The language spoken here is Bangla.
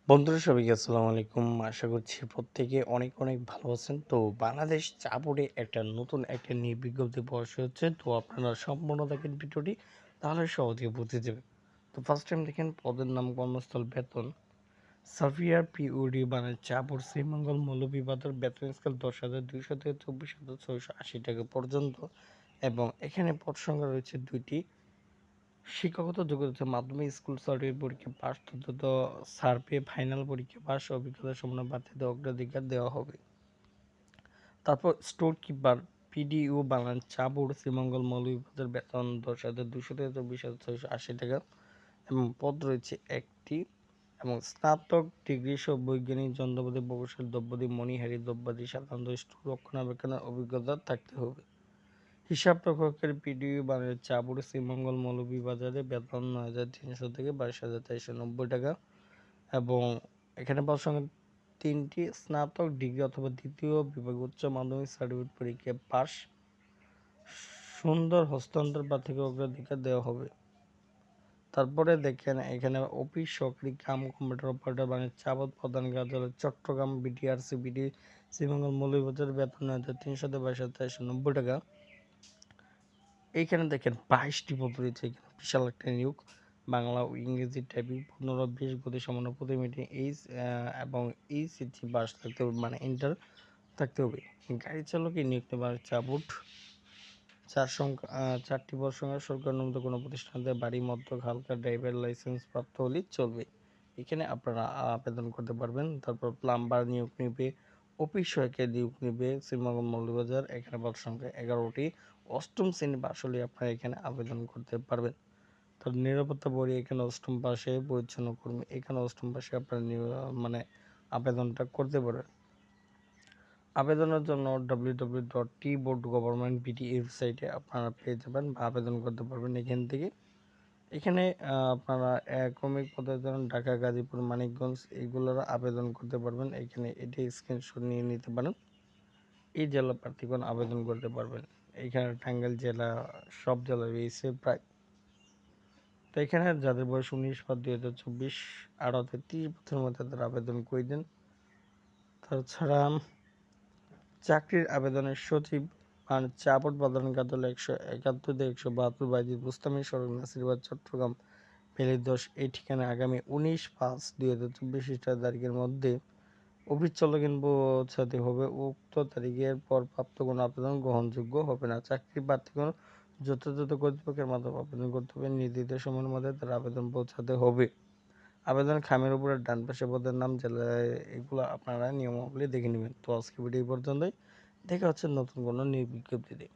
বন্ধুরা সবাইকে আসসালামু আলাইকুম। আশা করছি প্রত্যেকে অনেক অনেক ভালো আছেন। তো বাংলাদেশ চা বোর্ডে নতুন একটা নিয়োগ বিজ্ঞপ্তি প্রকাশ হচ্ছে। তো আপনারা সম্পূর্ণ দেখেন ভিডিওটি, তাহলে সহজে বুঝে যাবেন। তো ফার্স্ট টাইম দেখেন পদের নাম, কর্মস্থল, বেতন। সাফিয়ার পিউডি বাংলাদেশ চা বোর্ড, শ্রীমঙ্গল, মৌলভীবাজার। বেতন স্কেল ১০,২০০ থেকে ২৪,৬৮ টাকা পর্যন্ত। এবং এখানে পদ সংখ্যা রয়েছে ২টি। শিক্ষাগত যোগ্যতা মাধ্যমিক স্কুল সার্টিফিকেট পরীক্ষা পাস, তথ্যত সার্ভে ফাইনাল পরীক্ষা পাস, অভিজ্ঞতা সম্পন্ন প্রার্থীদের অগ্রাধিকার দেওয়া হবে। তারপর স্টোর কিপার পিডিও বাংলাদেশ চা বোর্ড, শ্রীমঙ্গল, মৌলভীবাজার। বেতন ১০,২০০ থেকে ২৪,৬৮ টাকা এবং পদ রয়েছে একটি। এবং স্নাতক ডিগ্রি সহ বৈজ্ঞানিক যন্ত্রপাতি প্রকৌশল দ্রব্যাদি মণিহারি দ্রব্যাদি সাধারণত স্টোর রক্ষণাবেক্ষণের অভিজ্ঞতা থাকতে হবে। হিসাব রক্ষকের পিডিও বাংলাদেশ চা বোর্ড, শ্রীমঙ্গল, মৌলভীবাজারে। বেতন ৯,৩০০ থেকে ২২,৪৯০ টাকা এবং এখানে পদ সংখ্যা ৩টি। স্নাতক ডিগ্রি অথবা দ্বিতীয় বিভাগ উচ্চ মাধ্যমিক সার্টিফিকেট পরীক্ষায় পাস, সুন্দর হস্তান্তর প্রার্থীকে অগ্রাধিকার দেওয়া হবে। তারপরে দেখেন এখানে অফিস সহকারী কাম কম্পিউটার অপারেটর বাংলাদেশ চা বোর্ড, প্রধান কার্যালয় চট্টগ্রাম, বিটিআরসি বিডি, শ্রীমঙ্গল, মৌলভীবাজার। বেতন ৯,৩০০ থেকে ২২,৪৯০ টাকা। এইখানে দেখেন 22টি পদ রয়েছে। এখানে বিশাল একটা নিয়োগ। বাংলা ও ইংরেজি টাইপিং 15-20 গতি সম্পন্ন প্রতি মিনিটে এবং এইচএসসি পাস থাকতে হবে, মানে ইন্টার থাকতে হবে। গাড়ি চালকের নিয়োগ নেবার চা বোর্ড। 4টি পদ সংখ্যা সরকার অনুমোদিত কোনো প্রতিষ্ঠানে বাড়ি মধ্যক হালকা ড্রাইভার লাইসেন্স প্রাপ্ত হলেই চলবে। এখানে আপনারা আবেদন করতে পারবেন। তারপর প্লাম্বার নিয়োগ নেবে, অফিস সহায়কের নিয়োগ নেবে শ্রীমঙ্গল, মৌলভীবাজার। এখানে পদ সংখ্যা 11টি। অষ্টম শ্রেণী পাশ হলে আপনারা এখানে আবেদন করতে পারবেন। তো নিরাপত্তা বডি এখানে অষ্টম পাশে, পরিচ্ছন্ন কর্মী এখানে অষ্টম পাশে আপনারা মানে আবেদনটা করতে পারবেন। আবেদনের জন্য www.tboardgovernment.bd ওয়েবসাইটে আপনারা পেয়ে যাবেন বা আবেদন করতে পারবেন এখান থেকে। এখানে আপনারা ক্রমিক পদের জন্য ঢাকা, গাজীপুর, মানিকগঞ্জ এগুলোর আবেদন করতে পারবেন। এখানে এটি স্ক্রিনশট নিয়ে নিতে পারেন। এই জেলা প্রার্থীগণ আবেদন করতে পারবেন। এইখানে টাঙ্গাইল জেলা, সব জেলা রয়েছে প্রায়। তো এখানে যাদের বয়স 19/5/2024 18 থেকে 30 বছরের মধ্যে তারা আবেদন করে দেন। তাছাড়া চাকরির আবেদনের সচিব চা বোর্ড, প্রধান কার্যালয় 171 থেকে 172 বাইজিদ বুস্তামি সড়ক, নাসিরাবাদ, চট্টগ্রাম, ভ্যালি 10। এই ঠিকানায় আগামী 19/5/2024 তারিখের মধ্যে অফিস চলাকালীন পৌঁছাতে হবে। উক্ত তারিখের পর প্রাপ্ত কোনো আবেদন গ্রহণযোগ্য হবে না। চাকরি প্রার্থীগণ যথাযথ কর্তৃপক্ষের মাধ্যমে আবেদন করতে হবে। নির্ধারিত সময়ের মধ্যে তার আবেদন পৌঁছাতে হবে। আবেদন খামের উপরে ডান পাশে পদের নাম, জেলায়, এগুলো আপনারা নিয়মাবলী দেখে নেবেন। তো আজকে ভিডিও এই পর্যন্তই। দেখা হচ্ছে নতুন কোনো নিয়োগ বিজ্ঞপ্তিতে।